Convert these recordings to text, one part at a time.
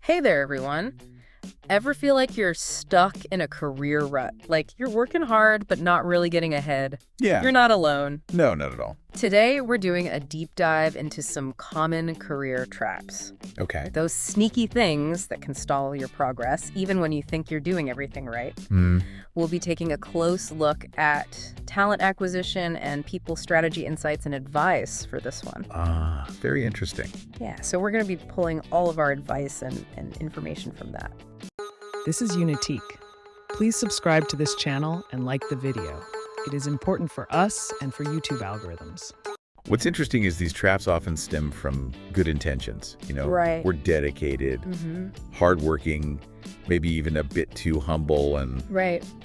Hey there, everyone. Ever feel like you're stuck in a career rut? Like you're working hard, but not really getting ahead? Yeah. You're not alone. No, not at all. Today, we're doing a deep dive into some common career traps. Okay. Those sneaky things that can stall your progress, even when you think you're doing everything right. We'll be taking a close look at talent acquisition and people strategy insights and advice for this one. Very interesting. Yeah, so we're going to be pulling all of our advice and information from that. This is Unitique. Please subscribe to this channel and like the video. It is important for us and for YouTube algorithms. What's interesting is these traps often stem from good intentions. Right. We're dedicated, hardworking, maybe even a bit too humble, and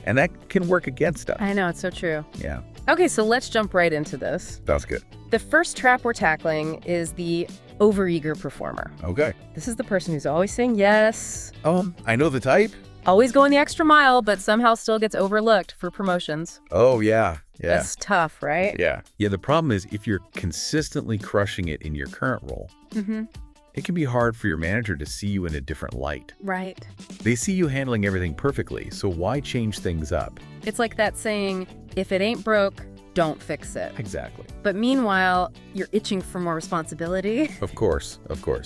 that can work against us. I know, it's so true. Yeah. Okay, so let's jump right into this. That's good. The first trap we're tackling is the overeager performer. Okay. This is the person who's always saying yes, I know the type. always going the extra mile, but somehow still gets overlooked for promotions. Oh, yeah. Yeah. That's tough, right? Yeah. Yeah, the problem is if you're consistently crushing it in your current role, it can be hard for your manager to see you in a different light. Right. They see you handling everything perfectly, so why change things up? It's like that saying, if it ain't broke, don't fix it. Exactly. But meanwhile, you're itching for more responsibility. Of course.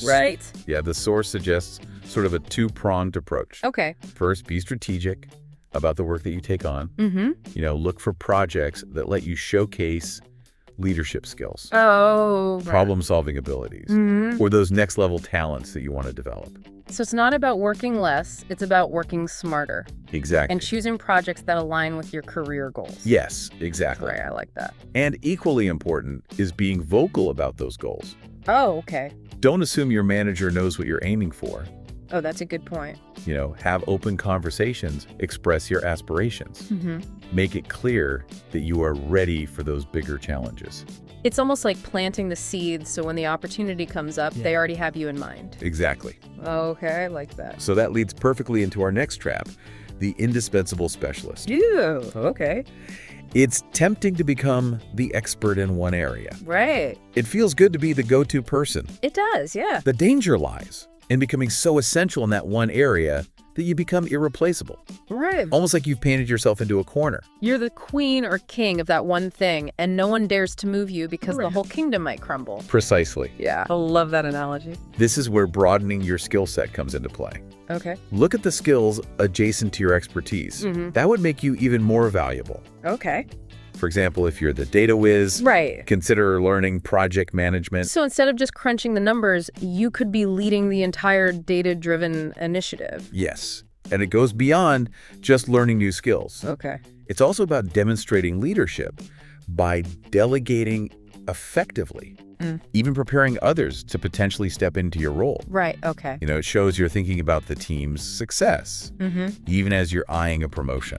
Right? Yeah, the source suggests sort of a two-pronged approach. Okay. First, be strategic about the work that you take on. Look for projects that let you showcase leadership skills, Oh, right. problem-solving abilities, or those next-level talents that you want to develop. So it's not about working less, it's about working smarter Exactly. and choosing projects that align with your career goals. Yes, exactly. Right, I like that. And equally important is being vocal about those goals. Oh, okay. Don't assume your manager knows what you're aiming for. Oh, that's a good point. Have open conversations, express your aspirations. Make it clear that you are ready for those bigger challenges. It's almost like planting the seeds so when the opportunity comes up, they already have you in mind. Exactly. Okay, I like that. So that leads perfectly into our next trap, the indispensable specialist. Ew, okay. It's tempting to become the expert in one area. Right. It feels good to be the go-to person. It does, yeah. The danger lies in becoming so essential in that one area that you become irreplaceable. Right. Almost like you've painted yourself into a corner. You're the queen or king of that one thing, and no one dares to move you because the whole kingdom might crumble. Precisely. Yeah. I love that analogy. This is where broadening your skill set comes into play. Okay. Look at the skills adjacent to your expertise. That would make you even more valuable. Okay. For example, if you're the data whiz, Right. consider learning project management. So instead of just crunching the numbers, you could be leading the entire data-driven initiative. Yes, and it goes beyond just learning new skills. Okay. It's also about demonstrating leadership by delegating effectively, even preparing others to potentially step into your role. Right, okay. It shows you're thinking about the team's success, even as you're eyeing a promotion.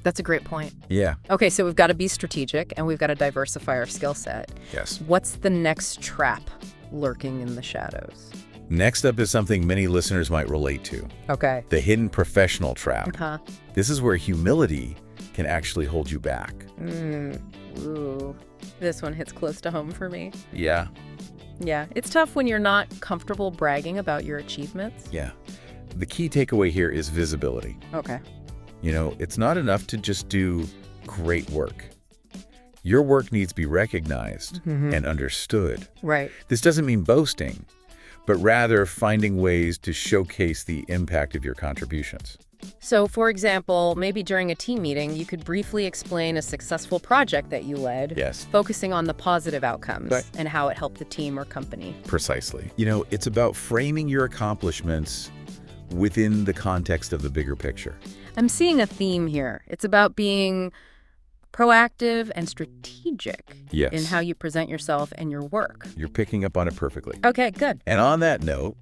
That's a great point. Yeah. Okay, so we've got to be strategic and we've got to diversify our skill set. Yes. What's the next trap lurking in the shadows? Next up is something many listeners might relate to. Okay. The hidden professional trap. Huh. This is where humility can actually hold you back. Ooh. This one hits close to home for me. Yeah. Yeah. It's tough when you're not comfortable bragging about your achievements. Yeah. The key takeaway here is visibility. Okay. It's not enough to just do great work. Your work needs to be recognized and understood. Right. This doesn't mean boasting, but rather finding ways to showcase the impact of your contributions. So, for example, maybe during a team meeting, you could briefly explain a successful project that you led, Yes. focusing on the positive outcomes Right. and how it helped the team or company. Precisely. It's about framing your accomplishments within the context of the bigger picture. I'm seeing a theme here. It's about being proactive and strategic Yes. in how you present yourself and your work. You're picking up on it perfectly. Okay, good. And on that note,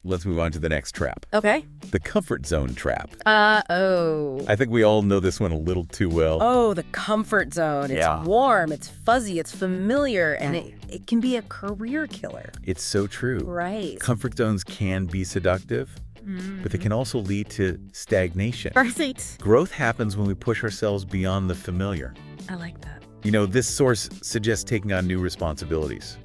let's move on to the next trap, Okay. the comfort zone trap. Oh. I think we all know this one a little too well. Oh, the comfort zone. It's Yeah. warm, it's fuzzy, it's familiar, and it can be a career killer. It's so true. Right. Comfort zones can be seductive, but they can also lead to stagnation. Right. Growth happens when we push ourselves beyond the familiar. I like that. This source suggests taking on new responsibilities.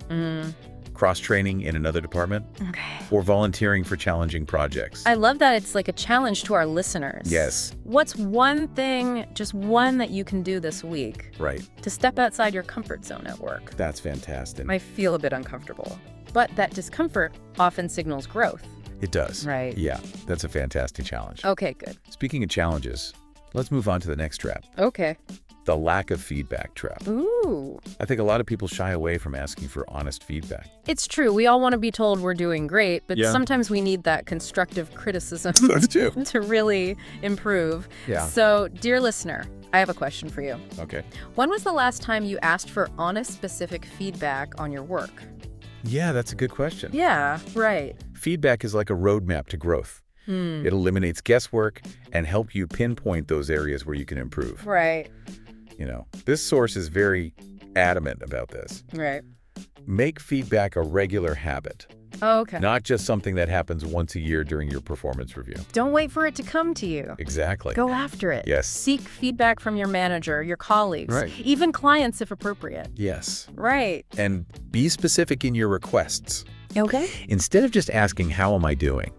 cross-training in another department, Okay. or volunteering for challenging projects. I love that it's like a challenge to our listeners. Yes. What's one thing, just one that you can do this week Right. to step outside your comfort zone at work? That's fantastic. Might feel a bit uncomfortable, but that discomfort often signals growth. It does. Right. Yeah, that's a fantastic challenge. Okay, good. Speaking of challenges, let's move on to the next trap, Okay. the lack of feedback trap. Ooh. I think a lot of people shy away from asking for honest feedback. It's true. We all want to be told we're doing great, but Yeah. sometimes we need that constructive criticism That's true. to really improve. Yeah. So, dear listener, I have a question for you. Okay. When was the last time you asked for honest, specific feedback on your work? Yeah, that's a good question. Yeah, right. Feedback is like a roadmap to growth. It eliminates guesswork and help you pinpoint those areas where you can improve. Right, This source is very adamant about this. right. Make feedback a regular habit, Oh, okay. not just something that happens once a year during your performance review. Don't wait for it to come to you. Exactly. Go after it. Yes. Seek feedback from your manager, your colleagues, Right. even clients if appropriate. Yes. Right. And be specific in your requests. Okay. Instead of just asking, how am I doing?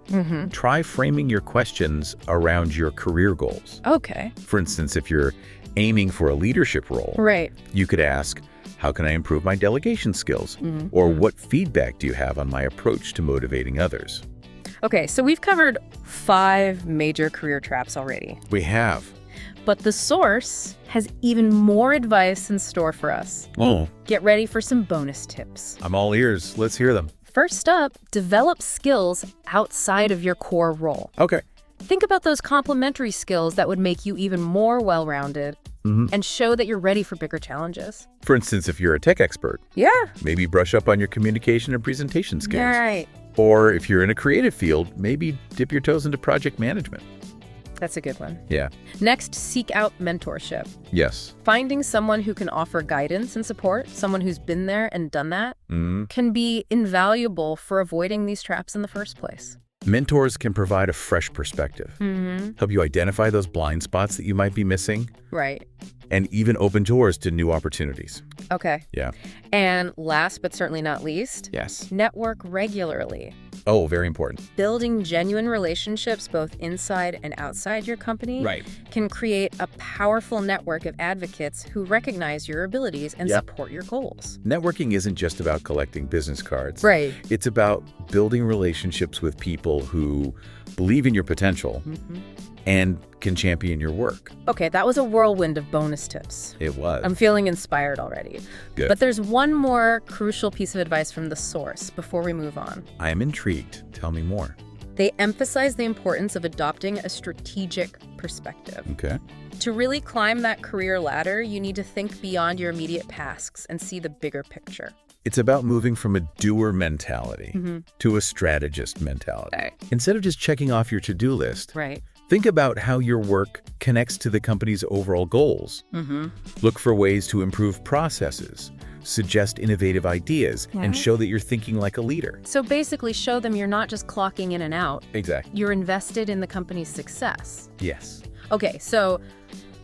Try framing your questions around your career goals. Okay. For instance, if you're aiming for a leadership role, Right. you could ask, how can I improve my delegation skills? Or what feedback do you have on my approach to motivating others? Okay, so we've covered 5 major career traps already. We have. But the source has even more advice in store for us. Oh, Get ready for some bonus tips. I'm all ears. Let's hear them. First up, develop skills outside of your core role. Okay. Think about those complementary skills that would make you even more well-rounded and show that you're ready for bigger challenges. For instance, if you're a tech expert, Yeah. maybe brush up on your communication and presentation skills. Right. Or if you're in a creative field, maybe dip your toes into project management. That's a good one. Yeah. Next, seek out mentorship. Yes. Finding someone who can offer guidance and support, someone who's been there and done that, can be invaluable for avoiding these traps in the first place. Mentors can provide a fresh perspective, help you identify those blind spots that you might be missing, Right. and even open doors to new opportunities. Okay. Yeah. And last but certainly not least, Yes. network regularly. Oh, very important. Building genuine relationships both inside and outside your company Right. can create a powerful network of advocates who recognize your abilities and Yep. support your goals. Networking isn't just about collecting business cards. Right. It's about building relationships with people who believe in your potential and can champion your work. Okay, that was a whirlwind of bonus tips. It was. I'm feeling inspired already. Good. But there's one more crucial piece of advice from the source before we move on. I am intrigued. Tell me more. They emphasize the importance of adopting a strategic perspective. Okay. To really climb that career ladder, you need to think beyond your immediate tasks and see the bigger picture. It's about moving from a doer mentality to a strategist mentality. Right. Instead of just checking off your to-do list, Right. think about how your work connects to the company's overall goals. Look for ways to improve processes, suggest innovative ideas, and show that you're thinking like a leader. So basically show them you're not just clocking in and out. Exactly. You're invested in the company's success. Yes. Okay, so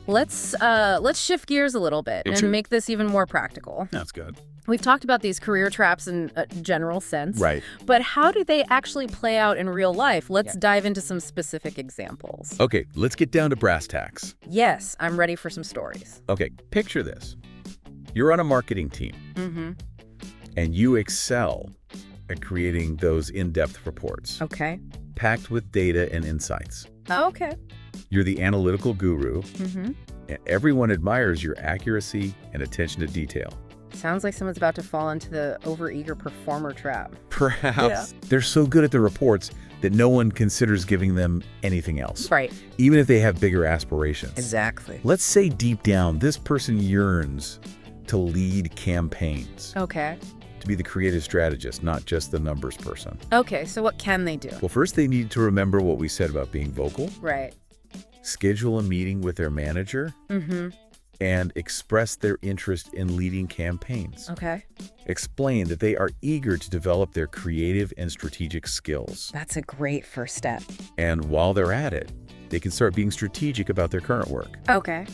let's shift gears a little bit and make this even more practical. That's good. We've talked about these career traps in a general sense. Right. But how do they actually play out in real life? Let's dive into some specific examples. Okay, let's get down to brass tacks. Yes, I'm ready for some stories. Okay, picture this. You're on a marketing team, and you excel at creating those in-depth reports, Okay. packed with data and insights. Okay. You're the analytical guru, and everyone admires your accuracy and attention to detail. Sounds like someone's about to fall into the overeager performer trap. Perhaps they're so good at the reports that no one considers giving them anything else, Right. even if they have bigger aspirations. Exactly. Let's say deep down, this person yearns to lead campaigns, Okay. to be the creative strategist, not just the numbers person. Okay, so what can they do? Well, first they need to remember what we said about being vocal, Right. schedule a meeting with their manager, and express their interest in leading campaigns. Okay. Explain that they are eager to develop their creative and strategic skills. That's a great first step. And while they're at it, they can start being strategic about their current work. Okay.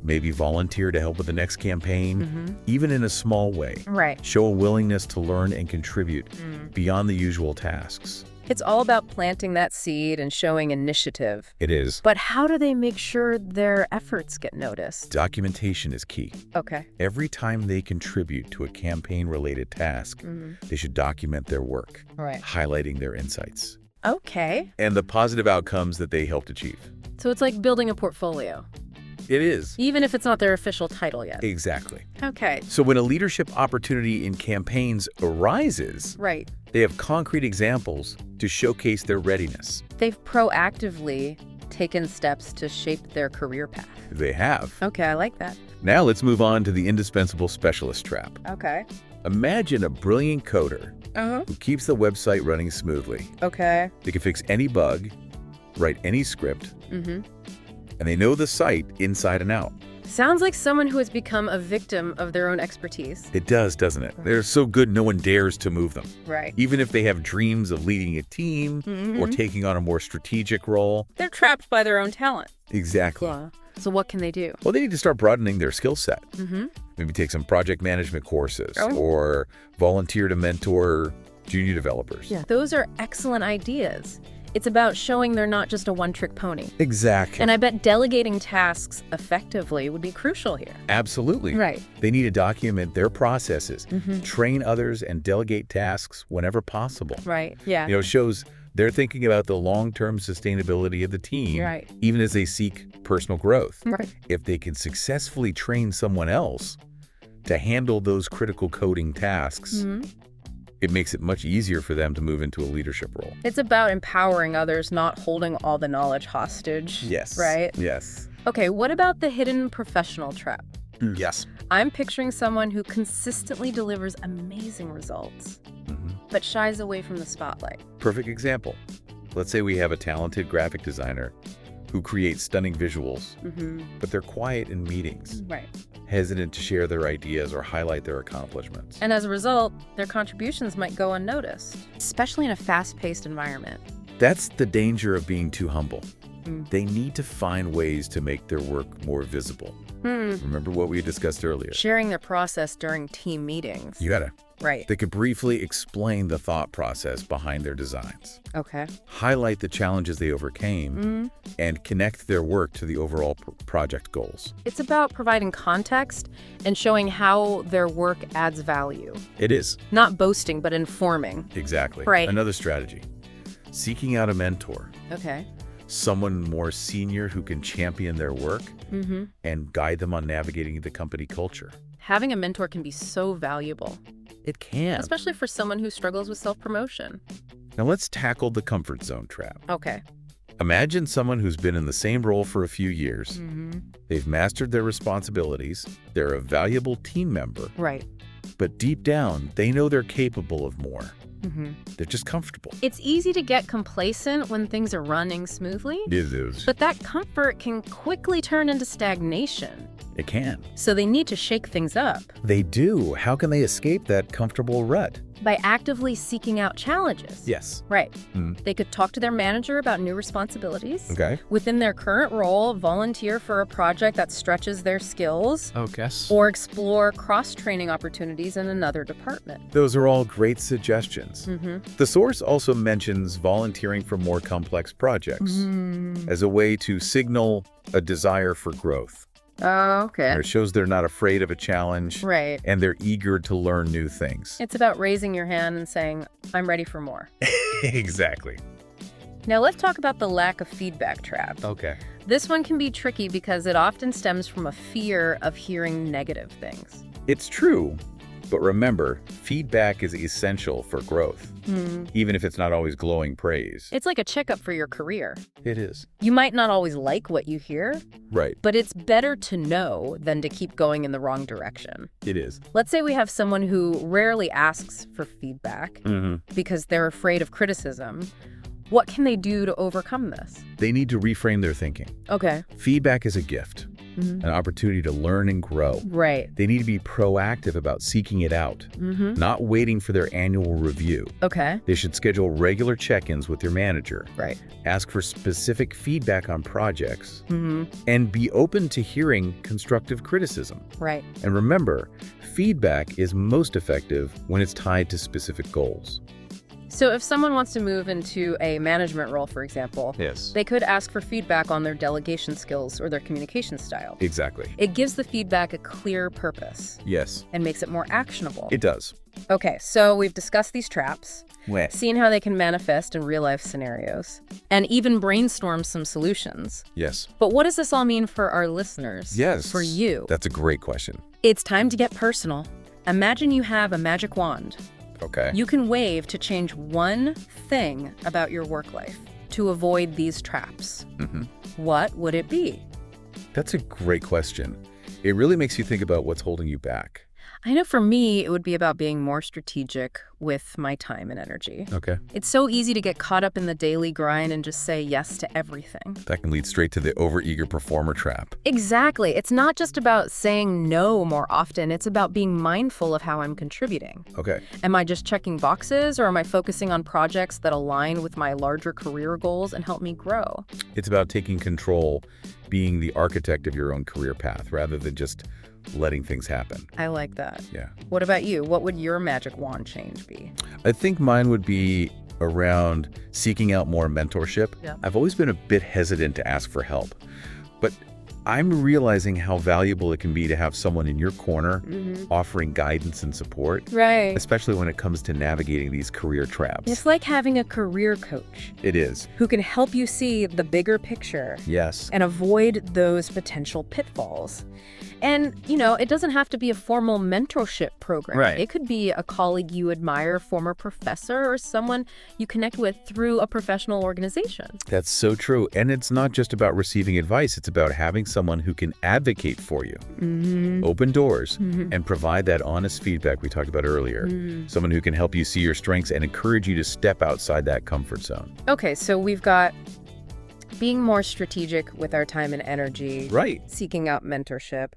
Maybe volunteer to help with the next campaign, even in a small way. Right. Show a willingness to learn and contribute beyond the usual tasks. It's all about planting that seed and showing initiative. It is. But how do they make sure their efforts get noticed? Documentation is key. Okay. Every time they contribute to a campaign-related task, they should document their work, Right. highlighting their insights Okay. and the positive outcomes that they helped achieve. So it's like building a portfolio, It is. even if it's not their official title yet. Exactly. Okay. So when a leadership opportunity in campaigns arises, Right. they have concrete examples to showcase their readiness. They've proactively taken steps to shape their career path. They have. Okay, I like that. Now let's move on to the indispensable specialist trap. Okay. Imagine a brilliant coder Uh-huh. who keeps the website running smoothly. Okay. They can fix any bug, write any script, Mm-hmm. and they know the site inside and out. Sounds like someone who has become a victim of their own expertise. It does, doesn't it? They're so good no one dares to move them. Right. Even if they have dreams of leading a team or taking on a more strategic role. They're trapped by their own talent. Exactly. Yeah. So what can they do? Well, they need to start broadening their skill set. Mm-hmm. Maybe take some project management courses Oh. or volunteer to mentor junior developers. Yeah. Those are excellent ideas. It's about showing they're not just a one-trick pony. Exactly. And I bet delegating tasks effectively would be crucial here. Absolutely. Right. They need to document their processes, train others, and delegate tasks whenever possible. Right. Yeah. It shows they're thinking about the long-term sustainability of the team, Right. even as they seek personal growth. Right. If they can successfully train someone else to handle those critical coding tasks, it makes it much easier for them to move into a leadership role. It's about empowering others, not holding all the knowledge hostage. Yes. Right? Yes. Okay, what about the hidden professional trap? Yes. I'm picturing someone who consistently delivers amazing results, but shies away from the spotlight. Perfect example. Let's say we have a talented graphic designer who creates stunning visuals, but they're quiet in meetings, Right. hesitant to share their ideas or highlight their accomplishments. And as a result, their contributions might go unnoticed, especially in a fast-paced environment. That's the danger of being too humble. They need to find ways to make their work more visible. Remember what we discussed earlier? Sharing their process during team meetings. You gotta. Right. They could briefly explain the thought process behind their designs, Okay. highlight the challenges they overcame, and connect their work to the overall project goals. It's about providing context and showing how their work adds value. It is. Not boasting, but informing. Exactly. Right. Another strategy. Seeking out a mentor. Okay. Someone more senior who can champion their work and guide them on navigating the company culture. Having a mentor can be so valuable, It can. especially for someone who struggles with self-promotion. Now let's tackle the comfort zone trap. Okay. Imagine someone who's been in the same role for a few years. They've mastered their responsibilities. They're a valuable team member. Right. But deep down, they know they're capable of more. They're just comfortable. It's easy to get complacent when things are running smoothly, It is. but that comfort can quickly turn into stagnation. It can. So they need to shake things up They do. How can they escape that comfortable rut? by actively seeking out challenges. Yes. Right. They could talk to their manager about new responsibilities. Okay. Within their current role, volunteer for a project that stretches their skills, Okay. or explore cross-training opportunities in another department. Those are all great suggestions. The source also mentions volunteering for more complex projects as a way to signal a desire for growth. Oh, okay. It shows they're not afraid of a challenge Right. and they're eager to learn new things. It's about raising your hand and saying, I'm ready for more. Exactly. Now let's talk about the lack of feedback trap. Okay. This one can be tricky because it often stems from a fear of hearing negative things. It's true, but remember, feedback is essential for growth, even if it's not always glowing praise. It's like a checkup for your career. It is. You might not always like what you hear, Right. but it's better to know than to keep going in the wrong direction. It is. Let's say we have someone who rarely asks for feedback because they're afraid of criticism. What can they do to overcome this? They need to reframe their thinking. Okay. Feedback is a gift. an opportunity to learn and grow. Right. They need to be proactive about seeking it out, not waiting for their annual review. Okay. They should schedule regular check-ins with their manager, Right. ask for specific feedback on projects, and be open to hearing constructive criticism. Right. And remember, feedback is most effective when it's tied to specific goals. So if someone wants to move into a management role, for example, Yes. they could ask for feedback on their delegation skills or their communication style. Exactly. It gives the feedback a clear purpose Yes, and makes it more actionable. it does. Okay, so we've discussed these traps, Well, seen how they can manifest in real-life scenarios, and even brainstorm some solutions. yes. But what does this all mean for our listeners? Yes. For you? That's a great question. It's time to get personal. Imagine you have a magic wand Okay. you can wave to change one thing about your work life to avoid these traps. What would it be? That's a great question. It really makes you think about what's holding you back. I know for me, it would be about being more strategic with my time and energy. Okay. It's so easy to get caught up in the daily grind and just say yes to everything. That can lead straight to the overeager performer trap. Exactly. It's not just about saying no more often. It's about being mindful of how I'm contributing. Okay. Am I just checking boxes, or am I focusing on projects that align with my larger career goals and help me grow? It's about taking control, being the architect of your own career path rather than just letting things happen. I like that. Yeah. What about you? What would your magic wand change be? I think mine would be around seeking out more mentorship. Yeah. I've always been a bit hesitant to ask for help, but I'm realizing how valuable it can be to have someone in your corner offering guidance and support, Right. especially when it comes to navigating these career traps. It's like having a career coach It is. who can help you see the bigger picture Yes. and avoid those potential pitfalls. And, it doesn't have to be a formal mentorship program. Right. It could be a colleague you admire, former professor, or someone you connect with through a professional organization. That's so true. And it's not just about receiving advice. It's about having someone who can advocate for you, open doors, and provide that honest feedback we talked about earlier. Someone who can help you see your strengths and encourage you to step outside that comfort zone. Okay, so we've got being more strategic with our time and energy. Right. Seeking out mentorship.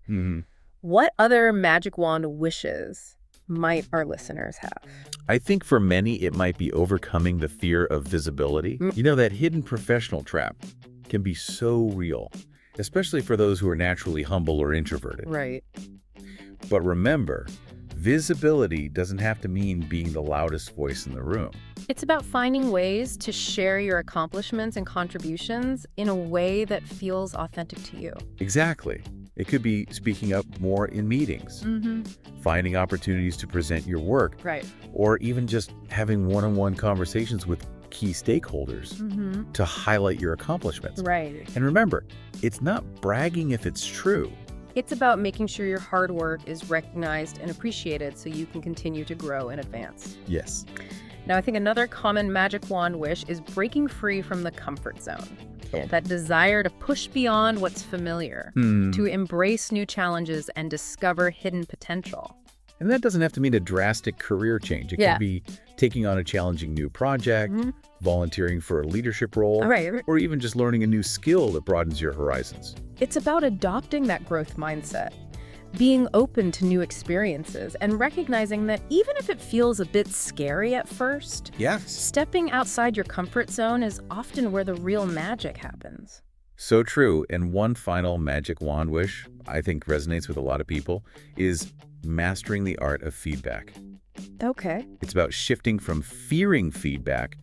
What other magic wand wishes might our listeners have? I think for many, it might be overcoming the fear of visibility. That hidden professional trap can be so real, especially for those who are naturally humble or introverted. Right. But remember, visibility doesn't have to mean being the loudest voice in the room. It's about finding ways to share your accomplishments and contributions in a way that feels authentic to you. Exactly. It could be speaking up more in meetings, finding opportunities to present your work, Right. or even just having one-on-one conversations with key stakeholders to highlight your accomplishments. Right. And remember, it's not bragging if it's true. It's about making sure your hard work is recognized and appreciated so you can continue to grow and advance. Yes. Now, I think another common magic wand wish is breaking free from the comfort zone. That desire to push beyond what's familiar, to embrace new challenges and discover hidden potential. And that doesn't have to mean a drastic career change. It Yeah. could be taking on a challenging new project, volunteering for a leadership role, Right. or even just learning a new skill that broadens your horizons. It's about adopting that growth mindset, being open to new experiences, and recognizing that even if it feels a bit scary at first, Yes. stepping outside your comfort zone is often where the real magic happens. So true. And one final magic wand wish I think resonates with a lot of people is mastering the art of feedback. Okay. It's about shifting from fearing feedback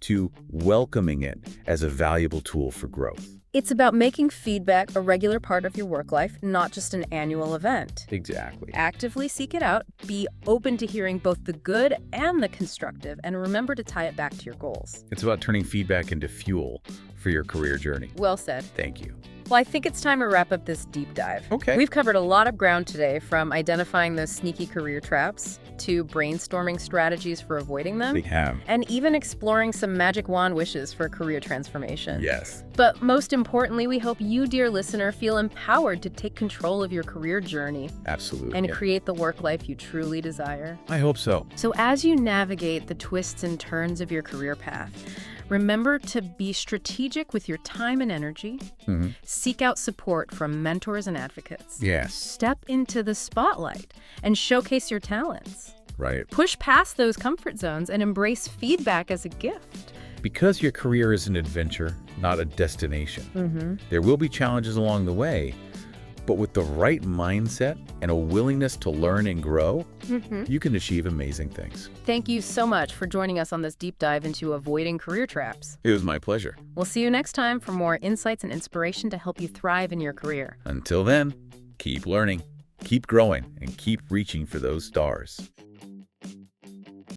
to welcoming it as a valuable tool for growth. It's about making feedback a regular part of your work life, not just an annual event. Exactly. Actively seek it out, be open to hearing both the good and the constructive, and remember to tie it back to your goals. It's about turning feedback into fuel for your career journey. Well said. Thank you. Well, I think it's time to wrap up this deep dive. Okay. We've covered a lot of ground today, from identifying those sneaky career traps to brainstorming strategies for avoiding them, We have. and even exploring some magic wand wishes for career transformation. Yes. But most importantly, we hope you, dear listener, feel empowered to take control of your career journey Absolutely. and create the work life you truly desire. I hope so. So as you navigate the twists and turns of your career path, Remember to be strategic with your time and energy. Seek out support from mentors and advocates. Yes. Step into the spotlight and showcase your talents. Right. Push past those comfort zones and embrace feedback as a gift. Because your career is an adventure, not a destination, there will be challenges along the way, but with the right mindset and a willingness to learn and grow, you can achieve amazing things. Thank you so much for joining us on this deep dive into avoiding career traps. It was my pleasure. We'll see you next time for more insights and inspiration to help you thrive in your career. Until then, keep learning, keep growing, and keep reaching for those stars.